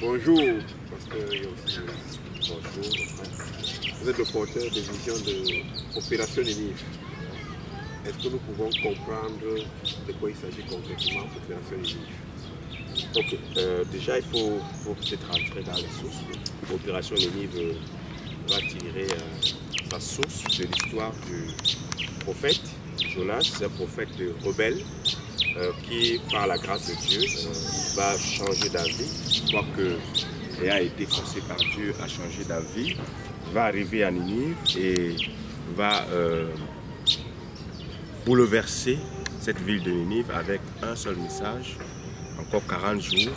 Bonjour, pasteur Yossi. Bonjour. Vous êtes le porteur des visions de Opération Ninive. Est-ce que nous pouvons comprendre de quoi il s'agit concrètement Opération Ninive? Ok, déjà il faut peut-être rentrer dans les sources. Opération Ninive va tirer sa source de l'histoire du prophète Jonas, un prophète rebelle qui, par la grâce de Dieu, va changer d'avis, quoique il a été forcé par Dieu à changer d'avis, va arriver à Ninive et va bouleverser cette ville de Ninive avec un seul message, encore 40 jours,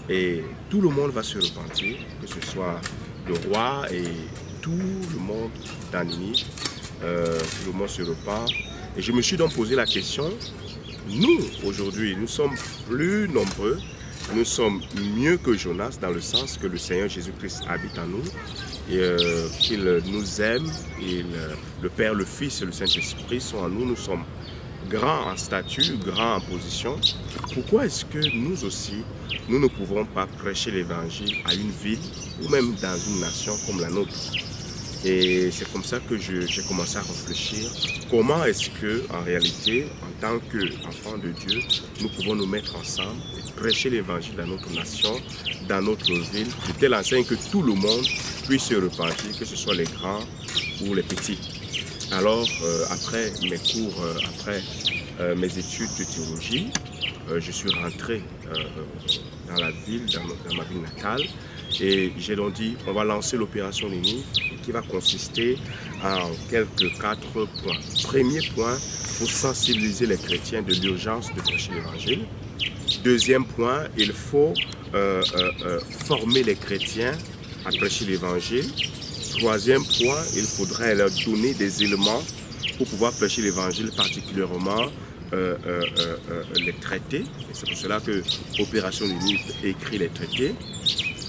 et tout le monde va se repentir, que ce soit le roi et tout le monde dans Ninive, tout le monde se repent. Et je me suis donc posé la question, nous aujourd'hui, nous sommes plus nombreux, nous sommes mieux que Jonas dans le sens que le Seigneur Jésus-Christ habite en nous, et qu'il nous aime, et le Père, le Fils et le Saint-Esprit sont en nous, nous sommes grands en statut, grands en position. Pourquoi est-ce que nous aussi, nous ne pouvons pas prêcher l'évangile à une ville ou même dans une nation comme la nôtre? Et c'est comme ça que j'ai commencé à réfléchir. Comment est-ce que, en réalité, en tant qu'enfants de Dieu, nous pouvons nous mettre ensemble et prêcher l'évangile dans notre nation, dans notre ville, de telle enseigne que tout le monde puisse se repentir, que ce soit les grands ou les petits. Alors, après mes cours, après mes études de théologie, je suis rentré dans la ville, dans ma ville natale, et j'ai donc dit, on va lancer l'opération Ninive qui va consister en quelques 4 points. Premier point, il faut sensibiliser les chrétiens de l'urgence de prêcher l'évangile. Deuxième point, il faut former les chrétiens à prêcher l'évangile. Troisième point, il faudrait leur donner des éléments pour pouvoir prêcher l'évangile, particulièrement les traités. C'est pour cela que Opération Ninive écrit les traités.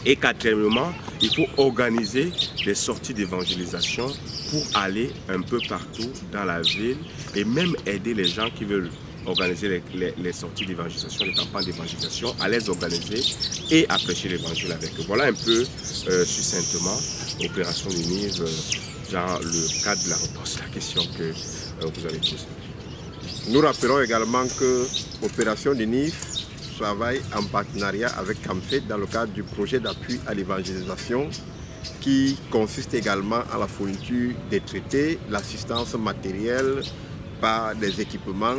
Et quatrièmement, il faut organiser des sorties d'évangélisation pour aller un peu partout dans la ville et même aider les gens qui veulent organiser les sorties d'évangélisation, les campagnes d'évangélisation, à les organiser et à prêcher l'évangile avec eux. Voilà un peu succinctement Opération Ninive dans le cadre de la réponse à la question que vous avez posée. Nous rappelons également que Opération Ninive travaille en partenariat avec CAMFED dans le cadre du projet d'appui à l'évangélisation qui consiste également à la fourniture des traités, l'assistance matérielle par des équipements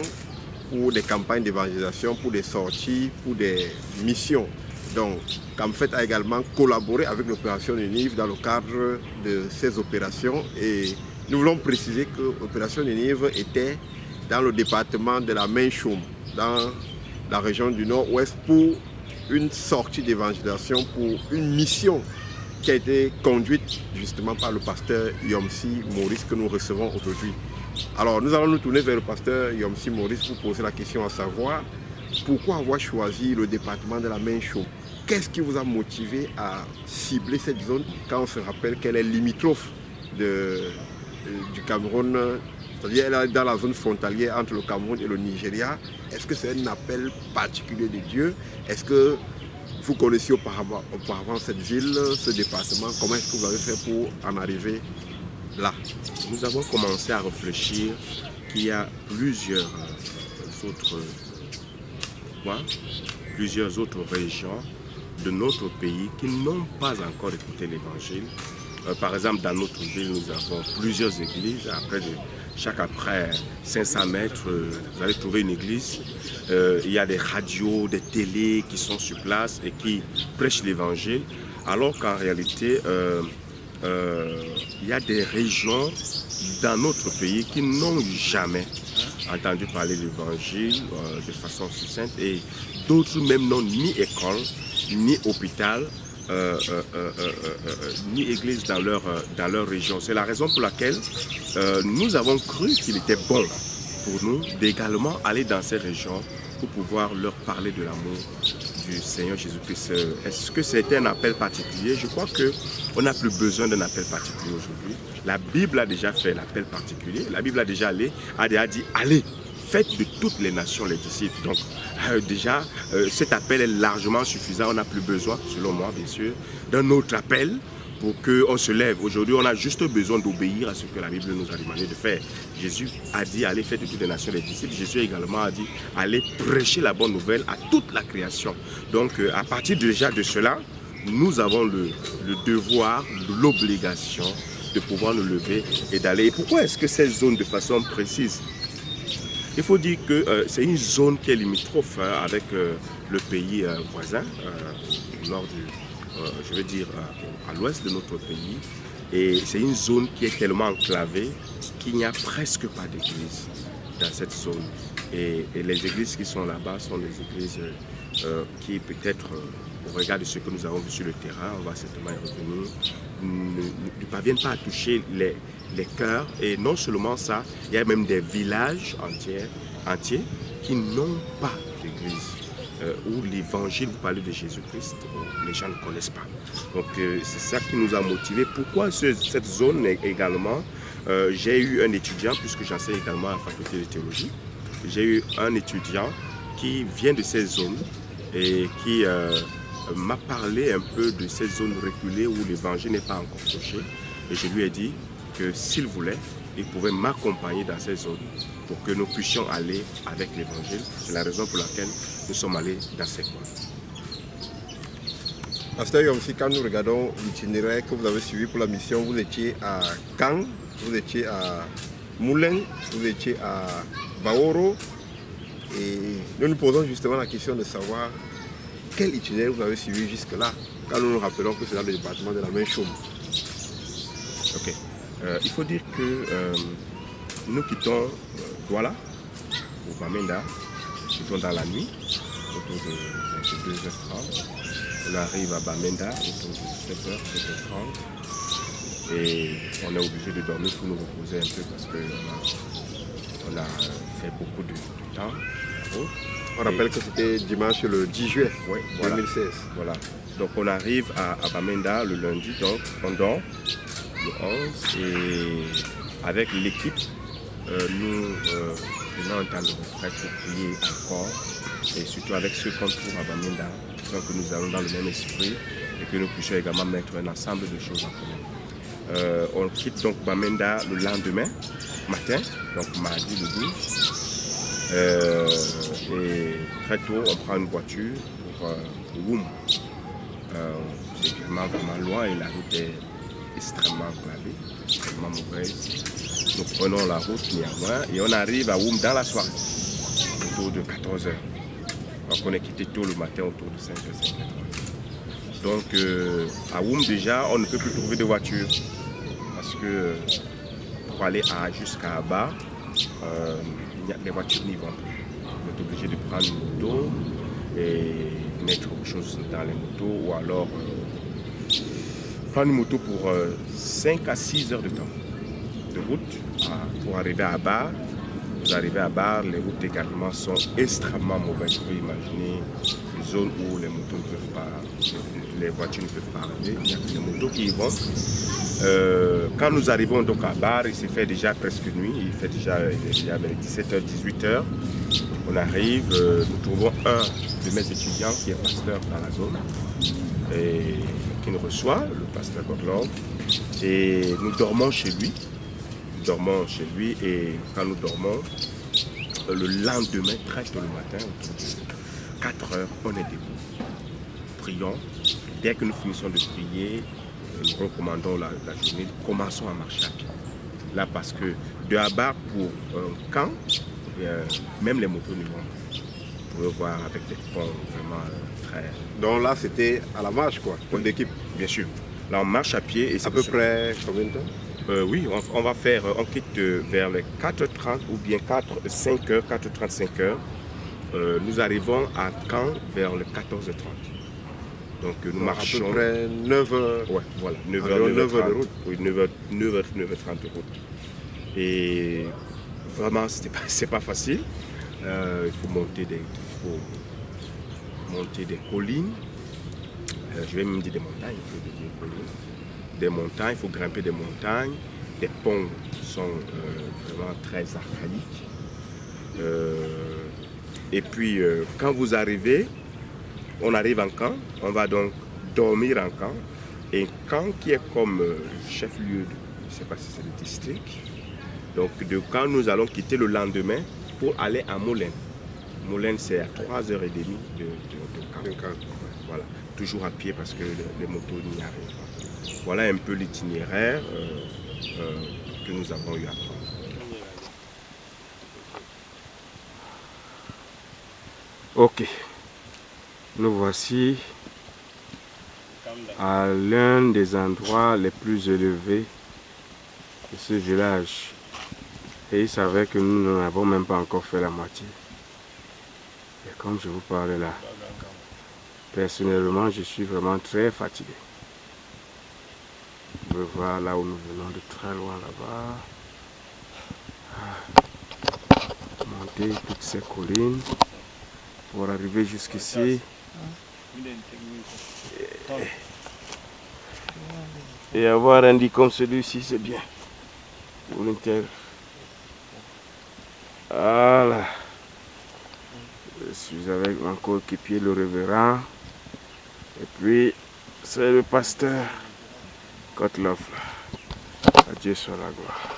pour des campagnes d'évangélisation, pour des sorties, pour des missions. Donc, CAMFED a également collaboré avec l'opération Ninive dans le cadre de ces opérations et nous voulons préciser que l'opération Ninive était dans le département de la Main-Choum, dans la région du Nord-Ouest, pour une sortie d'évangélisation, pour une mission qui a été conduite justement par le pasteur Yomsi Maurice que nous recevons aujourd'hui. Alors nous allons nous tourner vers le pasteur Yomsi Maurice pour poser la question à savoir pourquoi avoir choisi le département de la Main-Choum. Qu'est-ce qui vous a motivé à cibler cette zone quand on se rappelle qu'elle est limitrophe du Cameroun, c'est-à-dire elle est dans la zone frontalière entre le Cameroun et le Nigeria? Est-ce que c'est un appel particulier de Dieu? Est-ce que vous connaissiez auparavant cette ville, ce département? Comment est-ce que vous avez fait pour en arriver là? Nous avons commencé à réfléchir qu'il y a plusieurs autres régions de notre pays qui n'ont pas encore écouté l'évangile. Par exemple, dans notre ville, nous avons plusieurs églises. Après 500 mètres, vous allez trouver une église. Il y a des radios, des télés qui sont sur place et qui prêchent l'évangile. Alors qu'en réalité, il y a des régions dans notre pays qui n'ont jamais entendu parler de l'évangile de façon succincte et d'autres même n'ont ni école, ni hôpital, ni église dans leur région. C'est la raison pour laquelle nous avons cru qu'il était bon pour nous d'également aller dans ces régions pour pouvoir leur parler de l'amour du Seigneur Jésus-Christ. Est-ce que c'était un appel particulier? Je crois qu'on n'a plus besoin d'un appel particulier aujourd'hui. La Bible a déjà fait l'appel particulier. La Bible a déjà dit allez, faites de toutes les nations les disciples. Donc déjà, cet appel est largement suffisant. On n'a plus besoin, selon moi bien sûr, d'un autre appel pour qu'on se lève. Aujourd'hui, on a juste besoin d'obéir à ce que la Bible nous a demandé de faire. Jésus a dit, allez faire de toutes les nations les disciples. Jésus également a dit, allez prêcher la bonne nouvelle à toute la création. Donc, à partir déjà de cela, nous avons le devoir, l'obligation de pouvoir nous lever et d'aller. Et pourquoi est-ce que cette zone de façon précise? Il faut dire que c'est une zone qui est limitrophe avec le pays voisin, au nord je veux dire à l'ouest de notre pays. Et c'est une zone qui est tellement enclavée qu'il n'y a presque pas d'église dans cette zone. Et les églises qui sont là-bas sont des églises qui peut-être, au regard de ce que nous avons vu sur le terrain, on va certainement y revenir, ne parviennent pas à toucher les cœurs. Et non seulement ça, il y a même des villages entiers qui n'ont pas d'église. Où l'évangile, vous parlez de Jésus-Christ, les gens ne connaissent pas. Donc c'est ça qui nous a motivés. Pourquoi cette zone également? J'ai eu un étudiant, puisque j'enseigne également à la faculté de théologie, j'ai eu un étudiant qui vient de ces zones et qui m'a parlé un peu de ces zones reculées où l'évangile n'est pas encore touché. Et je lui ai dit que s'il voulait, il pouvait m'accompagner dans ces zones pour que nous puissions aller avec l'évangile. C'est la raison pour laquelle nous sommes allés dans ces coins. Pasteur aussi, quand nous regardons l'itinéraire que vous avez suivi pour la mission, vous étiez à Kang, vous étiez à Moulin, vous étiez à Baoro. Et nous nous posons justement la question de savoir quel itinéraire vous avez suivi jusque-là, quand nous nous rappelons que c'est dans le département de la Main-Chaume. Ok. Il faut dire que nous quittons Douala pour Bamenda, nous quittons dans la nuit, autour de 2h30. On arrive à Bamenda autour de 7h, 7h30. Et on est obligé de dormir pour nous reposer un peu parce qu'on a fait beaucoup de temps. On rappelle que c'était dimanche le 10 juillet 2016. Voilà. Donc on arrive à Bamenda le lundi, donc on dort le 11 et avec l'équipe, nous prenons un temps de retraite pour prier encore et surtout avec ceux qu'on trouve à Bamenda, que nous allons dans le même esprit et que nous puissions également mettre un ensemble de choses en commun. On quitte donc Bamenda le lendemain matin, donc mardi le 12. Et très tôt, on prend une voiture pour Woum. C'est vraiment loin et la route est extrêmement enclavée, extrêmement mauvaise. Nous prenons la route néanmoins et on arrive à Woum dans la soirée, autour de 14h. Donc on est quitté tôt le matin autour de 5h, 5h30. Donc à Woum déjà, on ne peut plus trouver de voiture parce que pour aller jusqu'à Aba, les voitures n'y vont plus. On est obligé de prendre une moto et mettre autre chose dans les motos ou alors prendre une moto pour 5 à 6 heures de temps de route pour arriver à Bar. Vous arrivez à Bar, les routes également sont extrêmement mauvaises. Vous pouvez imaginer une zone où les motos ne peuvent pas, les voitures ne peuvent pas arriver. Il y a que les motos qui y vont. Quand nous arrivons donc à Bar, il s'est fait déjà presque nuit, il fait déjà 17h, 18h. On arrive, nous trouvons un de mes étudiants qui est pasteur dans la zone et qui nous reçoit, le pasteur Godlov, et nous dormons chez lui. Nous dormons chez lui et quand nous dormons, le lendemain, très tôt le matin, autour de 4h, on est debout. Prions. Dès que nous finissons de prier, nous recommandons la journée, commençons à marcher à pied. Là, parce que de Abar pour Caen, même les motos ne vont pas. Vous pouvez voir avec des ponts vraiment très... Donc là, c'était à la marche, quoi, pour l'équipe. Bien sûr. Là, on marche à pied. Et à peu près combien de temps? Oui, on quitte vers les 4h30 ou bien 5h, 4h35. Nous arrivons à Caen vers les 14h30. Donc nous marchons. À peu près 9h. Ouais, voilà, 9h de route. Oui, 9h30 de route. Et vraiment, c'est pas facile. Il faut monter des collines. Je vais même dire des montagnes. Des montagnes, il faut grimper des montagnes. Des ponts qui sont vraiment très archaïques. Et puis, quand vous arrivez, on arrive en camp, on va donc dormir en camp. Et camp qui est comme chef-lieu, je ne sais pas si c'est le district. Donc, de camp, nous allons quitter le lendemain pour aller à Moulin. Moulin, c'est à 3h30 de camp. Voilà, toujours à pied parce que les motos n'y arrivent pas. Voilà un peu l'itinéraire que nous avons eu à prendre. Ok, nous voici à l'un des endroits les plus élevés de ce village. Et il s'avère que nous n'en avons même pas encore fait la moitié. Et comme je vous parle là, personnellement, je suis vraiment très fatigué. Vous pouvez voir là où nous venons de très loin là-bas. Monter toutes ces collines pour arriver jusqu'ici. Et avoir un lit comme celui-ci, c'est bien. Pour l'intérieur. Voilà. Je suis avec mon coéquipier, le révérend. Et puis, c'est le pasteur Kotloff. Adieu soit la gloire.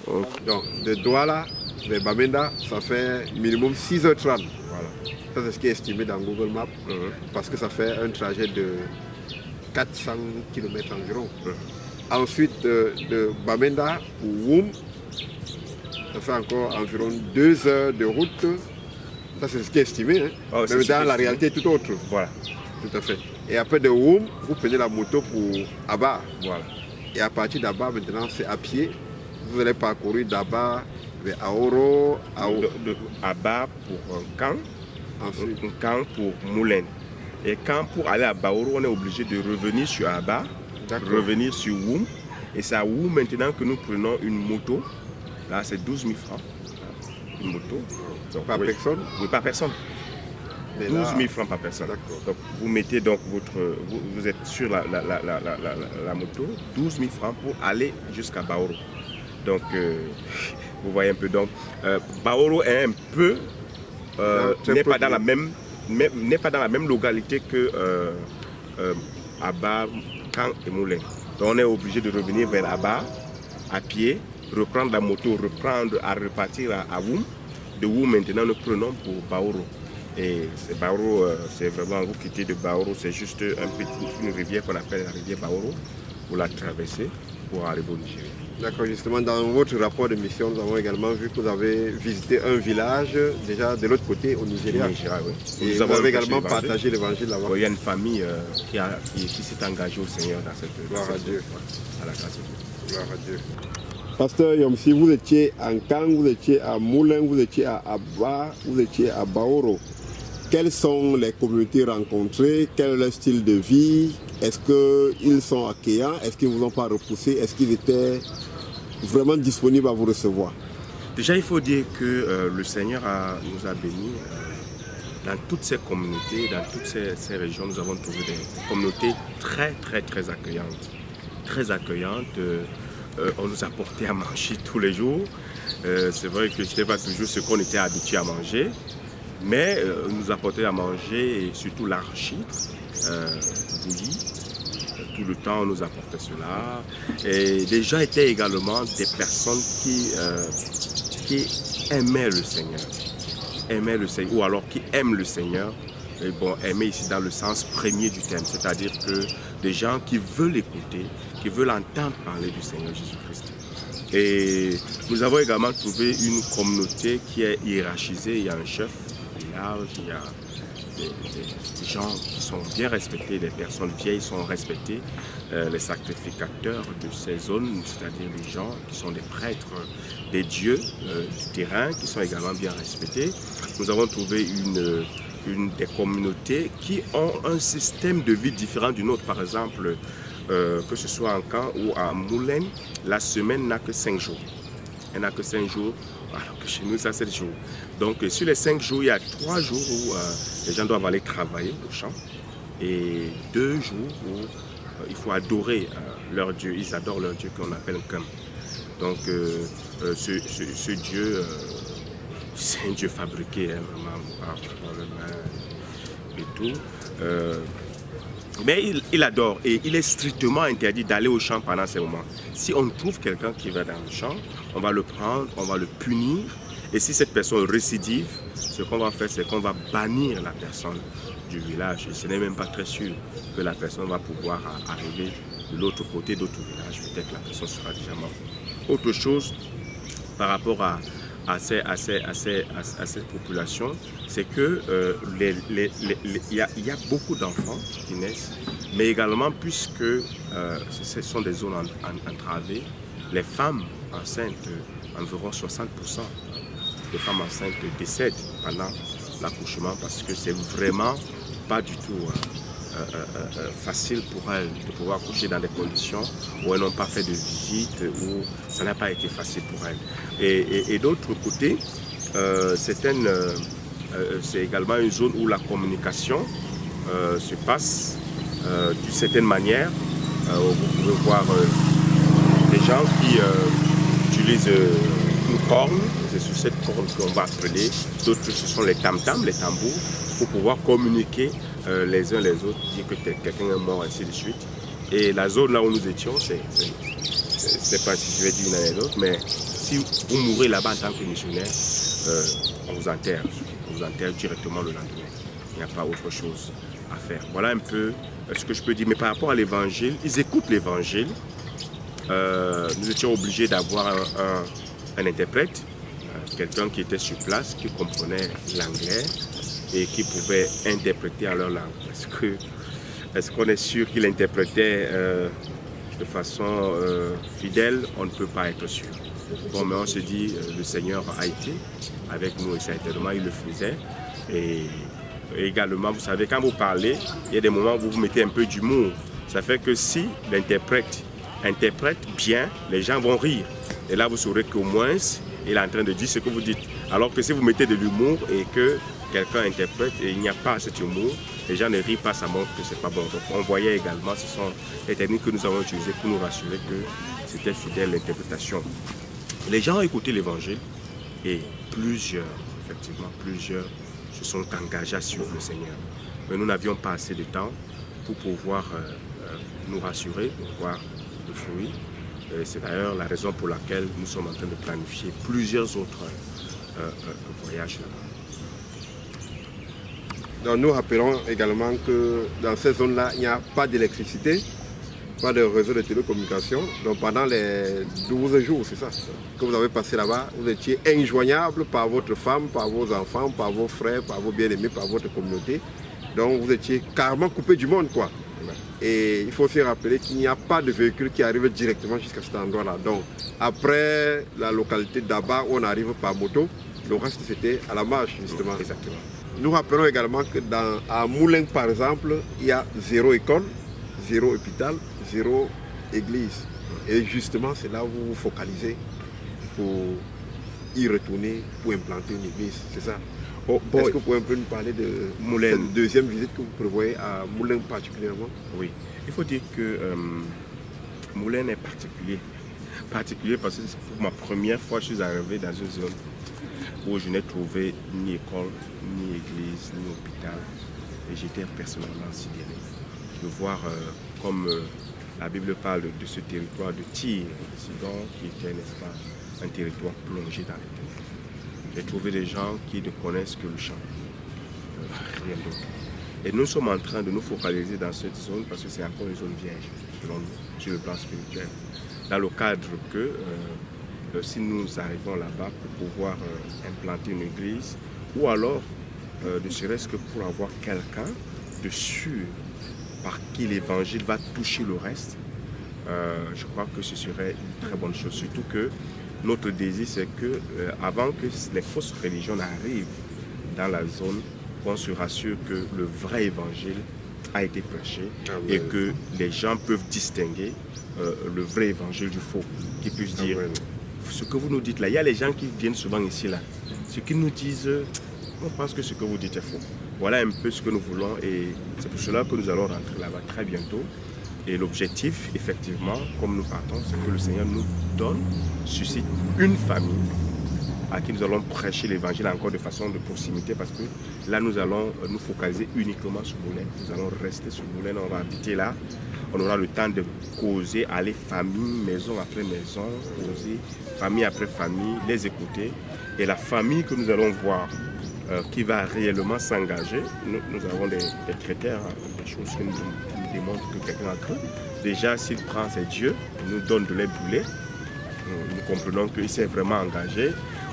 Okay. Donc, de Douala vers Bamenda, ça fait minimum 6h30. Voilà. Ça, c'est ce qui est estimé dans Google Maps. Parce que ça fait un trajet de 400 km environ. Ensuite, de Bamenda ou Woum, ça fait encore environ 2 heures de route. Ça, c'est ce qui est estimé. Hein. Oh, mais dans la réalité, tout autre. Voilà. Tout à fait. Et après de Woum, vous prenez la moto pour Aba. Voilà. Et à partir d'Aba, maintenant, c'est à pied. Vous allez parcourir d'Aba vers Aoro. De Aba pour un camp. Ensuite, un camp pour Moulin. Et quand pour aller à Baoro, on est obligé de revenir sur Aba, revenir sur Woum. Et c'est à Woum maintenant que nous prenons une moto. Là, c'est 12 000 francs. Une moto. Donc, par personne? Oui, par personne. Mais 12 000 là, francs par personne. Donc, vous mettez donc vous êtes sur la moto, 12 000 francs pour aller jusqu'à Baoro. Donc, vous voyez un peu. Donc, Baoro est un peu, n'est pas dans la même localité que Aba, Kang et Moulin. Donc, on est obligé de revenir vers Aba à pied, reprendre la moto, repartir à Woum. De Woum, maintenant, nous prenons pour Baoro. Et Baoro, c'est vraiment, vous quittez de Baoro, c'est juste une rivière qu'on appelle la rivière Baoro. Vous la traversez pour arriver au Nigeria. D'accord, justement, dans votre rapport de mission, nous avons également vu que vous avez visité un village, déjà de l'autre côté, au Nigeria. Oui. Et vous avez également partagé l'évangile là-bas. Il y a une famille qui s'est engagée au Seigneur dans cette Gloire à Dieu. À la grâce de Dieu. Gloire à Dieu. Pasteur Yomsi, vous étiez en Kang, vous étiez à Moulin, vous étiez à Aba, vous étiez à Baoro. Quelles sont les communautés rencontrées? Quel est leur style de vie? Est-ce qu'ils sont accueillants? Est-ce qu'ils ne vous ont pas repoussé? Est-ce qu'ils étaient vraiment disponibles à vous recevoir? Déjà, il faut dire que le Seigneur nous a bénis. Dans toutes ces communautés, dans toutes ces régions, nous avons trouvé des communautés très, très, très accueillantes. Très accueillantes. On nous apportait à manger tous les jours. C'est vrai que ce n'était pas toujours ce qu'on était habitué à manger. Mais on nous apportait à manger, et surtout l'arachide, bouilli. Tout le temps, on nous apportait cela. Et les gens étaient également des personnes qui aimaient le Seigneur. Aimaient le Seigneur, ou alors qui aiment le Seigneur. Et bon, aimer ici dans le sens premier du terme, c'est-à-dire que des gens qui veulent écouter, qui veulent entendre parler du Seigneur Jésus-Christ. Et nous avons également trouvé une communauté qui est hiérarchisée. Il y a un chef, il y a des gens qui sont bien respectés, les personnes vieilles sont respectées, les sacrificateurs de ces zones, c'est-à-dire les gens qui sont des prêtres, des dieux du terrain, qui sont également bien respectés. Nous avons trouvé des communautés qui ont un système de vie différent du nôtre. Par exemple, que ce soit en Camp ou à Moulin, la semaine n'a que 5 jours. Elle n'a que 5 jours, alors que chez nous, ça 7 jours. Donc, sur les 5 jours, il y a 3 jours où les gens doivent aller travailler au champ et 2 jours où il faut adorer leur Dieu. Ils adorent leur Dieu qu'on appelle Kam. Donc, ce Dieu c'est un Dieu fabriqué, hein, vraiment, par les mains et tout. Mais il adore et il est strictement interdit d'aller au champ pendant ces moments. Si on trouve quelqu'un qui va dans le champ, on va le prendre, on va le punir. Et si cette personne récidive, ce qu'on va faire, c'est qu'on va bannir la personne du village. Et ce n'est même pas très sûr que la personne va pouvoir arriver de l'autre côté d'autres villages. Peut-être que la personne sera déjà morte. Autre chose par rapport à cette population, c'est que y a beaucoup d'enfants qui naissent, mais également puisque ce sont des zones entravées, les femmes enceintes, environ 60% des femmes enceintes décèdent pendant l'accouchement parce que c'est vraiment pas du tout facile pour elles de pouvoir accoucher dans des conditions où elles n'ont pas fait de visite, où ça n'a pas été facile pour elles. Et d'autre côté, c'est également une zone où la communication se passe d'une certaine manière. Vous pouvez voir des gens qui utilisent une corne, c'est sur cette corne qu'on va appeler, d'autres ce sont les tam-tams, les tambours, pour pouvoir communiquer les uns les autres, dire que quelqu'un est mort, ainsi de suite. Et la zone là où nous étions, c'est pas si je vais dire une anecdote, mais si vous mourrez là-bas en tant que missionnaire, on vous enterre directement le lendemain. Il n'y a pas autre chose à faire. Voilà un peu ce que je peux dire. Mais par rapport à l'évangile, ils écoutent l'évangile. Nous étions obligés d'avoir un interprète, quelqu'un qui était sur place, qui comprenait l'anglais et qui pouvait interpréter en leur langue. Est-ce qu'on est sûr qu'il interprétait de façon fidèle? On ne peut pas être sûr. Bon, mais on se dit, le Seigneur a été avec nous et certainement il le faisait. Et également, vous savez, quand vous parlez, il y a des moments où vous mettez un peu d'humour. Ça fait que si l'interprète interprète bien, les gens vont rire. Et là, vous saurez qu'au moins, il est en train de dire ce que vous dites. Alors que si vous mettez de l'humour et que quelqu'un interprète et il n'y a pas cet humour, les gens ne rient pas, ça montre que c'est pas bon. Donc on voyait également, ce sont les techniques que nous avons utilisées pour nous rassurer que c'était fidèle l'interprétation. Les gens ont écouté l'évangile et plusieurs se sont engagés à suivre le Seigneur. Mais nous n'avions pas assez de temps pour pouvoir nous rassurer, pour voir le fruit. C'est d'ailleurs la raison pour laquelle nous sommes en train de planifier plusieurs autres voyages là-bas. Donc nous rappelons également que dans ces zones-là, il n'y a pas d'électricité, pas de réseau de télécommunication. Donc pendant les 12 jours, c'est ça, que vous avez passé là-bas, vous étiez injoignable par votre femme, par vos enfants, par vos frères, par vos bien-aimés, par votre communauté. Donc vous étiez carrément coupé du monde, quoi. Et il faut aussi rappeler qu'il n'y a pas de véhicule qui arrive directement jusqu'à cet endroit-là. Donc après la localité d'Aba, où on arrive par moto, le reste c'était à la marche, justement. Exactement. Nous rappelons également que à Moulin, par exemple, il y a 0 école, 0 hôpital, 0 église. Et justement, c'est là où vous vous focalisez pour y retourner, pour implanter une église, c'est ça. Est-ce que vous pouvez un peu nous parler de Moulin, cette deuxième visite que vous prévoyez à Moulin particulièrement? Oui, il faut dire que Moulin est particulier parce que c'est pour ma première fois que je suis arrivé dans une zone où je n'ai trouvé ni école, ni église, ni hôpital. Et j'étais personnellement sidéré de voir comme la Bible parle de ce territoire de Tyr, de Sidon, qui était, n'est-ce pas, un territoire plongé dans les ténèbres. J'ai trouvé des gens qui ne connaissent que le chant, rien d'autre. Et nous sommes en train de nous focaliser dans cette zone parce que c'est encore une zone vierge, selon nous, sur le plan spirituel. Dans le cadre que si nous arrivons là-bas pour pouvoir implanter une église, ou alors ne serait-ce que pour avoir quelqu'un de sûr par qui l'évangile va toucher le reste, je crois que ce serait une très bonne chose. Surtout que notre désir, c'est que avant que les fausses religions arrivent dans la zone, qu'on se rassure que le vrai évangile a été prêché et que les gens peuvent distinguer le vrai évangile du faux, qu'ils puissent dire ce que vous nous dites là. Il y a les gens qui viennent souvent ici là, ce qu'ils nous disent, on pense que ce que vous dites est faux. Voilà un peu ce que nous voulons et c'est pour cela que nous allons rentrer là-bas très bientôt. Et l'objectif, effectivement, comme nous partons, c'est que le Seigneur nous donne, suscite une famille à qui nous allons prêcher l'évangile encore de façon de proximité, parce que là nous allons nous focaliser uniquement sur Moulins. Nous allons rester sur Moulins, on va habiter là. On aura le temps de causer, aller famille, maison après maison, causer, famille après famille, les écouter. Et la famille que nous allons voir, qui va réellement s'engager, nous avons des critères, des choses qui nous démontrent que quelqu'un a cru. Déjà, s'il prend ses dieux, nous donne de lait brûlé, nous comprenons qu'il s'est vraiment engagé.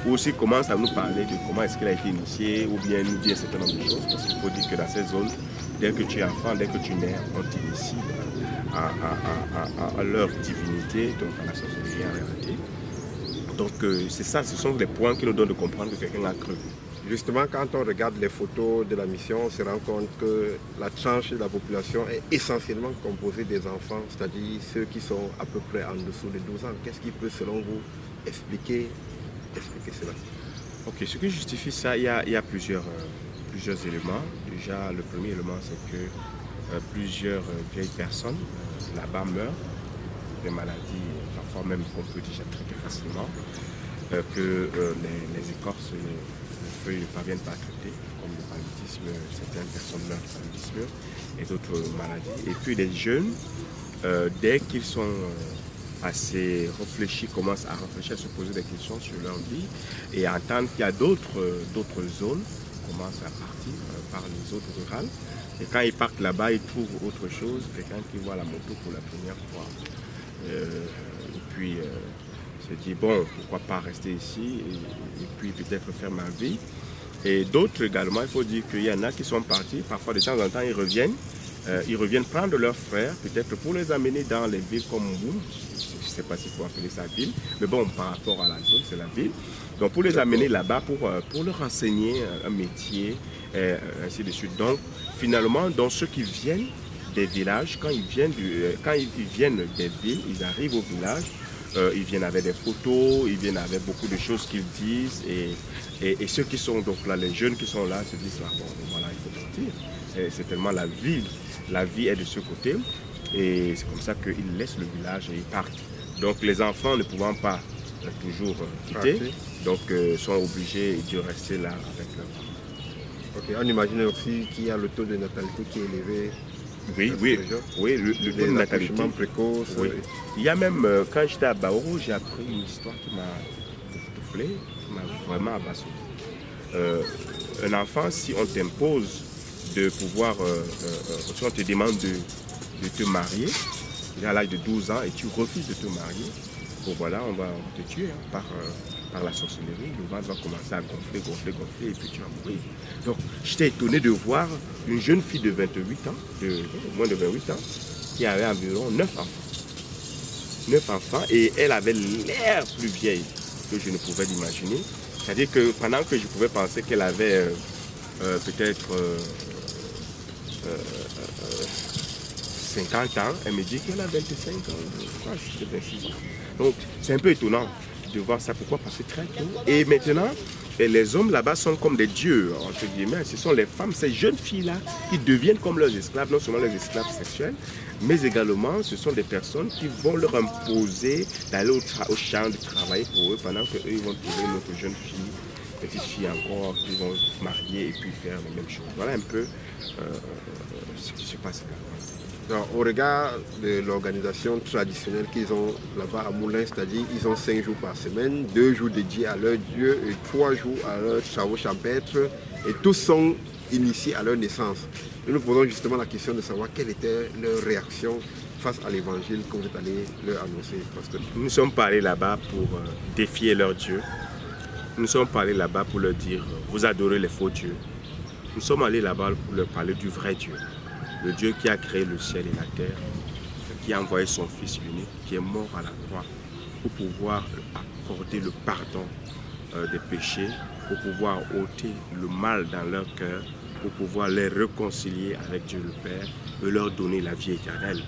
Ou s'il commence à nous parler de comment est-ce qu'il a été initié, ou bien nous dire un certain nombre de choses, parce qu'il faut dire que dans ces zones, dès que tu es enfant, dès que tu nais, on t'initie à leur divinité, donc à la sorcellerie en réalité. Donc c'est ça, ce sont les points qui nous donnent de comprendre que quelqu'un a cru. Justement, quand on regarde les photos de la mission, on se rend compte que la tranche de la population est essentiellement composée des enfants, c'est-à-dire ceux qui sont à peu près en dessous de 12 ans. Qu'est-ce qui peut, selon vous, expliquer cela? Ok, ce qui justifie ça, il y a plusieurs éléments. Déjà, le premier élément, c'est que plusieurs vieilles personnes là-bas meurent des maladies, parfois même qu'on peut déjà traiter facilement, que les écorces, les feuilles ne parviennent pas à traiter, comme le paludisme, certaines personnes meurent du paludisme et d'autres maladies. Et puis les jeunes, dès qu'ils sont assez réfléchis, commencent à réfléchir, à se poser des questions sur leur vie et à entendre qu'il y a d'autres zones qui commencent à partir par les zones rurales. Et quand ils partent là-bas, ils trouvent autre chose, quelqu'un qui voit la moto pour la première fois. Et puis se dit, bon, pourquoi pas rester ici et puis peut-être faire ma vie. Et d'autres également, il faut dire qu'il y en a qui sont partis, parfois de temps en temps ils reviennent prendre leurs frères, peut-être pour les amener dans les villes comme Mboum, je ne sais pas s'il faut appeler ça ville, mais bon, par rapport à la zone, c'est la ville. Donc pour les amener là-bas, pour leur enseigner un métier, ainsi de suite. Donc finalement, dans ceux qui viennent des villages, quand ils viennent des villes, ils arrivent au village, ils viennent avec des photos, ils viennent avec beaucoup de choses qu'ils disent et ceux qui sont donc là, les jeunes qui sont là se disent, ah bon, voilà, il faut partir. C'est tellement la vie est de ce côté et c'est comme ça qu'ils laissent le village et ils partent. Donc les enfants ne pouvant pas toujours quitter, donc sont obligés de rester là avec leurs parents. Ok, on imagine aussi qu'il y a le taux de natalité qui est élevé. Oui, le taux de natalité précoce. Oui. Il y a même, quand j'étais à Baoro, j'ai appris une histoire qui m'a soufflé, qui m'a vraiment abasourdi. Un enfant, si on t'impose de pouvoir, si on te demande de te marier, il est à l'âge de 12 ans et tu refuses de te marier, bon voilà, on va te tuer par la sorcellerie, le ventre va commencer à gonfler et puis tu vas mourir. Donc j'étais étonné de voir une jeune fille de 28 ans, moins de 28 ans, qui avait environ 9 enfants. 9 enfants et elle avait l'air plus vieille que je ne pouvais l'imaginer. C'est-à-dire que pendant que je pouvais penser qu'elle avait peut-être 50 ans, elle me dit qu'elle a 25 ans, je crois que c'était 26 ans. Donc c'est un peu étonnant de voir ça. Pourquoi? Parce que très tôt. Et maintenant, les hommes là-bas sont comme des dieux, entre guillemets. Ce sont les femmes, ces jeunes filles-là, qui deviennent comme leurs esclaves, non seulement les esclaves sexuels, mais également ce sont des personnes qui vont leur imposer d'aller au champ, de travailler pour eux, pendant qu'eux ils vont trouver une autre jeune fille, petite fille encore, qui vont se marier et puis faire les mêmes choses. Voilà un peu ce qui se passe là. Alors, au regard de l'organisation traditionnelle qu'ils ont là-bas à Moulins, c'est-à-dire ils ont 5 jours par semaine, 2 jours dédiés à leur Dieu et 3 jours à leurs travaux champêtres, et tous sont initiés à leur naissance. Nous nous posons justement la question de savoir quelle était leur réaction face à l'évangile que vous êtes allé leur annoncer. Parce que nous ne sommes pas allés là-bas pour défier leur Dieu. Nous ne sommes pas allés là-bas pour leur dire vous adorez les faux dieux. Nous sommes allés là-bas pour leur parler du vrai Dieu. Le Dieu qui a créé le ciel et la terre, qui a envoyé son Fils unique, qui est mort à la croix pour pouvoir accorder le pardon des péchés, pour pouvoir ôter le mal dans leur cœur, pour pouvoir les réconcilier avec Dieu le Père et leur donner la vie éternelle.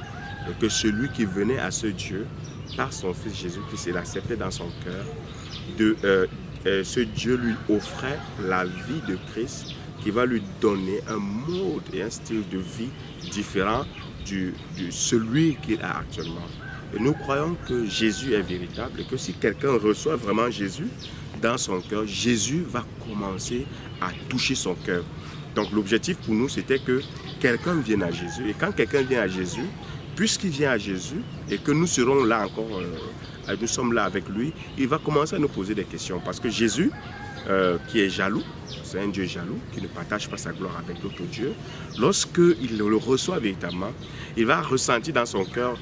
Et que celui qui venait à ce Dieu, par son Fils Jésus-Christ, il acceptait dans son cœur, ce Dieu lui offrait la vie de Christ, qui va lui donner un mode et un style de vie différent de celui qu'il a actuellement. Et nous croyons que Jésus est véritable et que si quelqu'un reçoit vraiment Jésus, dans son cœur, Jésus va commencer à toucher son cœur. Donc l'objectif pour nous, c'était que quelqu'un vienne à Jésus. Et quand quelqu'un vient à Jésus, puisqu'il vient à Jésus et que nous serons là encore, nous sommes là avec lui, il va commencer à nous poser des questions. Parce que Jésus, qui est jaloux, c'est un Dieu jaloux, qui ne partage pas sa gloire avec d'autres dieux, lorsqu'il le reçoit véritablement, il va ressentir dans son cœur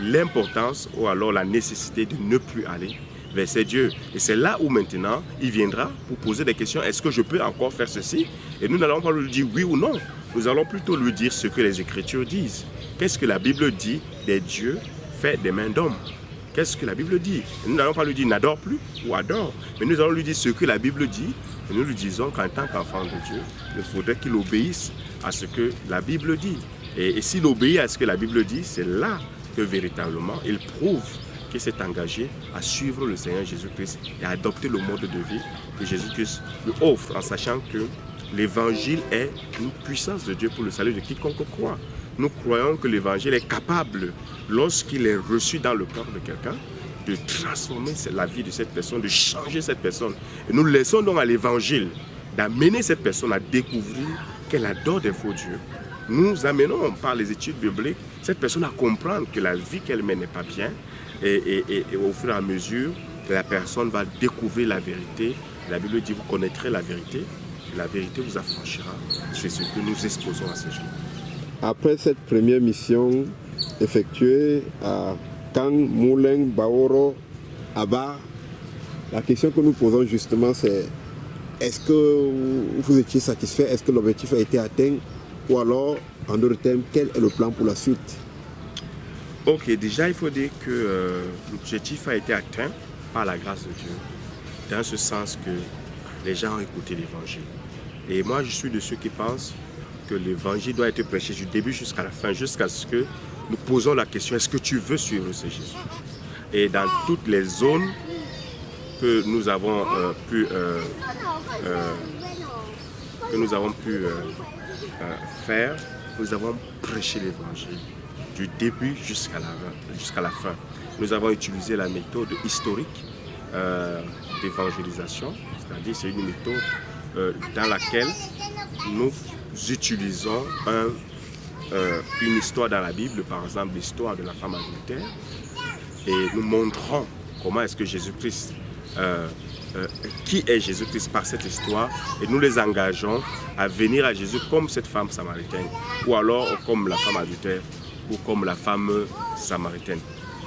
l'importance ou alors la nécessité de ne plus aller vers ces dieux. Et c'est là où maintenant, il viendra pour poser des questions. Est-ce que je peux encore faire ceci? Et nous n'allons pas lui dire oui ou non. Nous allons plutôt lui dire ce que les Écritures disent. Qu'est-ce que la Bible dit des dieux faits des mains d'hommes? Qu'est-ce que la Bible dit? Et nous n'allons pas lui dire n'adore plus ou adore. Mais nous allons lui dire ce que la Bible dit. Et nous lui disons qu'en tant qu'enfant de Dieu, il faudrait qu'il obéisse à ce que la Bible dit. Et s'il obéit à ce que la Bible dit, c'est là que véritablement il prouve qu'il s'est engagé à suivre le Seigneur Jésus-Christ et à adopter le mode de vie que Jésus-Christ lui offre, en sachant que l'évangile est une puissance de Dieu pour le salut de quiconque croit. Nous croyons que l'évangile est capable, lorsqu'il est reçu dans le cœur de quelqu'un, de transformer la vie de cette personne, de changer cette personne. Et nous laissons donc à l'évangile d'amener cette personne à découvrir qu'elle adore des faux dieux. Nous amenons par les études bibliques cette personne à comprendre que la vie qu'elle mène n'est pas bien. Et au fur et à mesure, la personne va découvrir la vérité. La Bible dit, vous connaîtrez la vérité, et la vérité vous affranchira. C'est ce que nous exposons à ces jours. Après cette première mission effectuée à Kang, Moulin, Baoro, Aba, la question que nous posons justement c'est est-ce que vous étiez satisfait? Est-ce que l'objectif a été atteint? Ou alors, en d'autres termes, quel est le plan pour la suite? Ok, déjà il faut dire que l'objectif a été atteint par la grâce de Dieu, dans ce sens que les gens ont écouté l'évangile. Et moi je suis de ceux qui pensent que l'évangile doit être prêché du début jusqu'à la fin, jusqu'à ce que nous posons la question, est-ce que tu veux suivre ce Jésus? Et dans toutes les zones que nous avons pu faire, nous avons prêché l'évangile du début jusqu'à la fin. Nous avons utilisé la méthode historique d'évangélisation, c'est-à-dire c'est une méthode dans laquelle nous utilisons une histoire dans la Bible, par exemple l'histoire de la femme adultère, et nous montrons comment est-ce que Jésus-Christ, qui est Jésus-Christ par cette histoire, et nous les engageons à venir à Jésus comme cette femme samaritaine, ou alors comme la femme adultère, ou comme la femme samaritaine.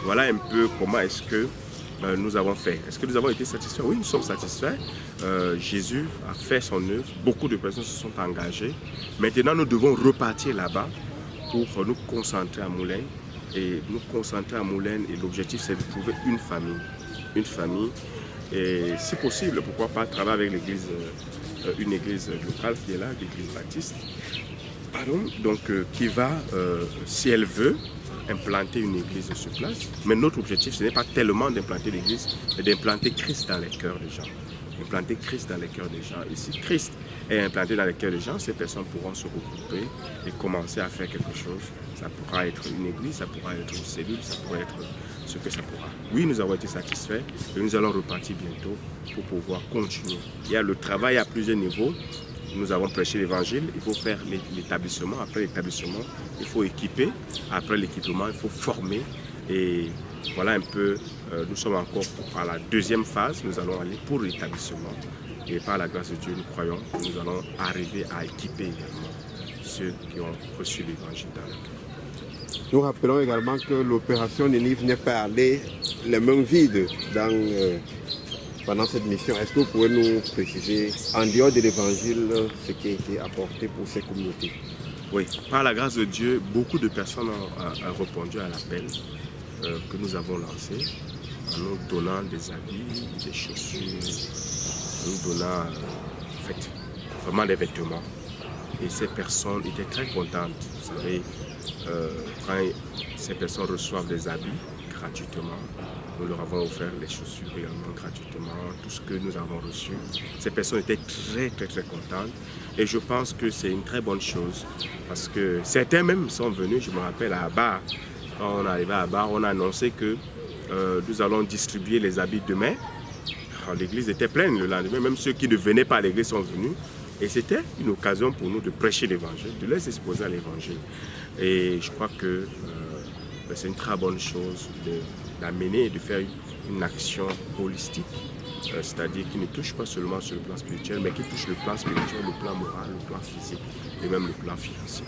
Voilà un peu comment est-ce que nous avons fait. Est-ce que nous avons été satisfaits? Oui, nous sommes satisfaits. Jésus a fait son œuvre. Beaucoup de personnes se sont engagées. Maintenant, nous devons repartir là-bas pour nous concentrer à Moulin. Et nous concentrer à Moulin. Et l'objectif, c'est de trouver une famille. Une famille. Et si possible, pourquoi pas travailler avec l'église, une église locale qui est là, l'église baptiste. Pardon, donc qui va, si elle veut, implanter une église sur place. Mais notre objectif, ce n'est pas tellement d'implanter l'église, mais d'implanter Christ dans les cœurs des gens. Implanter Christ dans les cœurs des gens. Et si Christ est implanté dans les cœurs des gens, ces personnes pourront se regrouper et commencer à faire quelque chose. Ça pourra être une église, ça pourra être une cellule, ça pourra être ce que ça pourra. Oui, nous avons été satisfaits et nous allons repartir bientôt pour pouvoir continuer. Il y a le travail à plusieurs niveaux. Nous avons prêché l'évangile, il faut faire l'établissement. Après l'établissement, il faut équiper. Après l'équipement, il faut former. Et voilà un peu, nous sommes encore à la deuxième phase. Nous allons aller pour l'établissement. Et par la grâce de Dieu, nous croyons que nous allons arriver à équiper également ceux qui ont reçu l'évangile dans leur cœur. Nous rappelons également que l'opération Ninive n'est pas allée les mains vides pendant cette mission. Est-ce que vous pouvez nous préciser, en dehors de l'évangile, ce qui a été apporté pour ces communautés? Oui, par la grâce de Dieu, beaucoup de personnes ont répondu à l'appel que nous avons lancé en nous donnant des habits, des chaussures, en nous donnant en fait, vraiment des vêtements. Et ces personnes étaient très contentes. Vous savez, quand ces personnes reçoivent des habits gratuitement, nous leur avons offert les chaussures également gratuitement, tout ce que nous avons reçu. Ces personnes étaient très contentes et je pense que c'est une très bonne chose parce que certains même sont venus, je me rappelle à Abar, quand on est arrivé à Abar, on a annoncé que nous allons distribuer les habits demain l'église était pleine le lendemain. Même ceux qui ne venaient pas à l'église sont venus. Et c'était une occasion pour nous de prêcher l'évangile, de les exposer à l'évangile. Et je crois que c'est une très bonne chose d'amener et de faire une action holistique, c'est-à-dire qui ne touche pas seulement sur le plan spirituel, mais qui touche le plan spirituel, le plan moral, le plan physique et même le plan financier.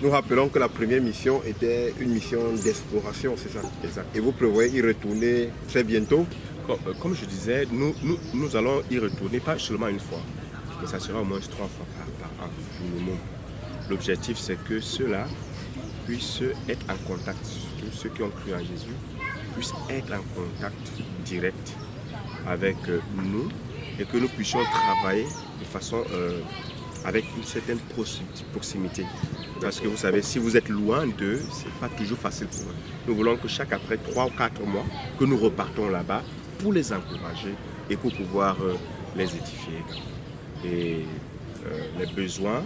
Nous rappelons que la première mission était une mission d'exploration, c'est ça? Exact. Et vous prévoyez y retourner très bientôt? Comme je disais, nous allons y retourner pas seulement une fois, mais ça sera au moins 3 fois par an minimum. L'objectif, c'est que ceux-là puissent être en contact, surtout ceux qui ont cru en Jésus, puissent être en contact direct avec nous et que nous puissions travailler de façon avec une certaine proximité. Parce que vous savez, si vous êtes loin d'eux, ce n'est pas toujours facile pour eux. Nous voulons que après 3 ou 4 mois, que nous repartons là-bas pour les encourager et pour pouvoir les édifier. Et les besoins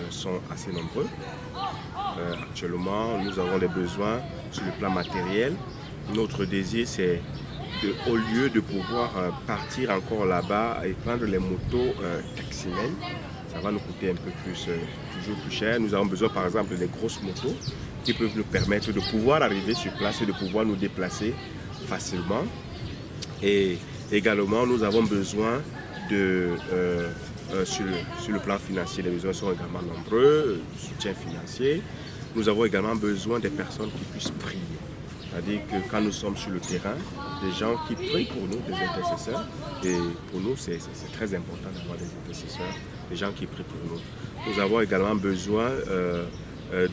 sont assez nombreux. Actuellement, nous avons des besoins sur le plan matériel. Notre désir, c'est au lieu de pouvoir partir encore là-bas et prendre les motos taximènes, ça va nous coûter un peu plus, toujours plus cher. Nous avons besoin par exemple des grosses motos qui peuvent nous permettre de pouvoir arriver sur place et de pouvoir nous déplacer facilement. Et également, nous avons besoin sur le plan financier, les besoins sont également nombreux, soutien financier. Nous avons également besoin des personnes qui puissent prier. C'est-à-dire que quand nous sommes sur le terrain, des gens qui prient pour nous, des intercesseurs. Et pour nous, c'est très important d'avoir des intercesseurs, des gens qui prient pour nous. Nous avons également besoin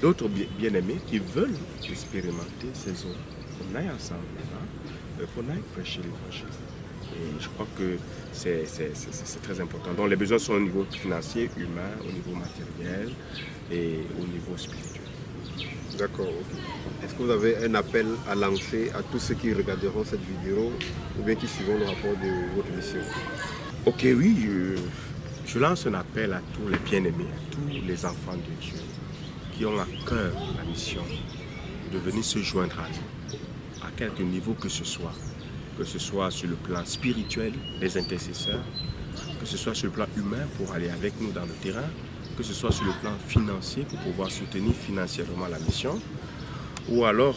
d'autres bien-aimés qui veulent expérimenter ces eaux. Qu'on aille ensemble là-bas, qu'on aille prêcher l'évangile. Et je crois que c'est très important. Donc les besoins sont au niveau financier, humain, au niveau matériel et au niveau spirituel. D'accord. Est-ce que vous avez un appel à lancer à tous ceux qui regarderont cette vidéo ou bien qui suivront le rapport de votre mission? Ok, oui, je lance un appel à tous les bien-aimés, à tous les enfants de Dieu qui ont à cœur la mission de venir se joindre à nous, à quelque niveau que ce soit sur le plan spirituel, les intercesseurs, que ce soit sur le plan humain pour aller avec nous dans le terrain, que ce soit sur le plan financier pour pouvoir soutenir financièrement la mission, ou alors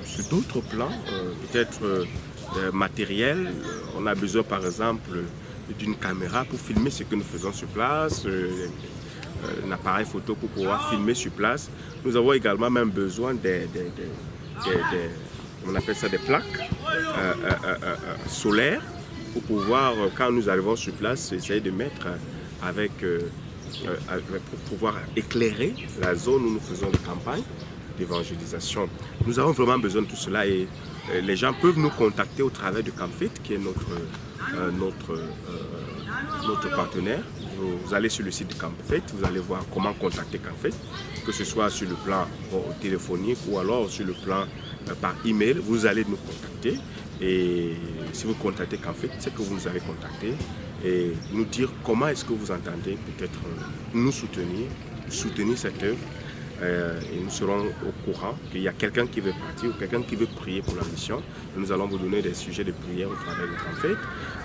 sur d'autres plans, peut-être matériels. On a besoin par exemple d'une caméra pour filmer ce que nous faisons sur place, un appareil photo pour pouvoir filmer sur place. Nous avons également même besoin on appelle ça des plaques solaires pour pouvoir, quand nous arrivons sur place, essayer de mettre pour pouvoir éclairer la zone où nous faisons des campagnes d'évangélisation. Nous avons vraiment besoin de tout cela et les gens peuvent nous contacter au travers de CAMFIT qui est notre partenaire. Vous allez sur le site de CAMFIT, vous allez voir comment contacter CAMFIT, que ce soit sur le plan téléphonique ou alors sur le plan par email, vous allez nous contacter. Et si vous contactez CAMFIT, c'est que vous nous avez contacté et nous dire comment est-ce que vous entendez peut-être nous soutenir cette œuvre. Et nous serons au courant qu'il y a quelqu'un qui veut partir ou quelqu'un qui veut prier pour la mission. Et nous allons vous donner des sujets de prière au travers de CAMFIT.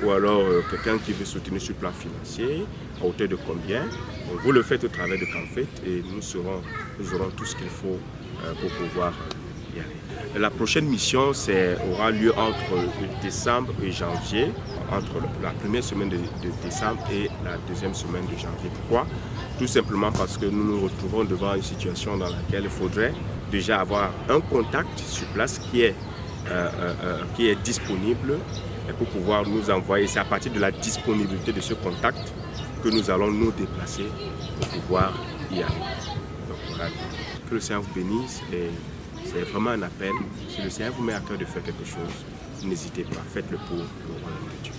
Ou alors quelqu'un qui veut soutenir sur le plan financier, à hauteur de combien. Donc, vous le faites au travers de CAMFIT et nous aurons tout ce qu'il faut pour pouvoir y aller. La prochaine mission aura lieu entre décembre et janvier, entre la première semaine de décembre et la deuxième semaine de janvier. Pourquoi? Tout simplement parce que nous nous retrouvons devant une situation dans laquelle il faudrait déjà avoir un contact sur place qui est disponible et pour pouvoir nous envoyer. C'est à partir de la disponibilité de ce contact que nous allons nous déplacer pour pouvoir y aller. Donc, voilà. Que le Seigneur vous bénisse et c'est vraiment un appel. Si le Seigneur vous met à cœur de faire quelque chose, n'hésitez pas, faites-le pour le royaume de Dieu.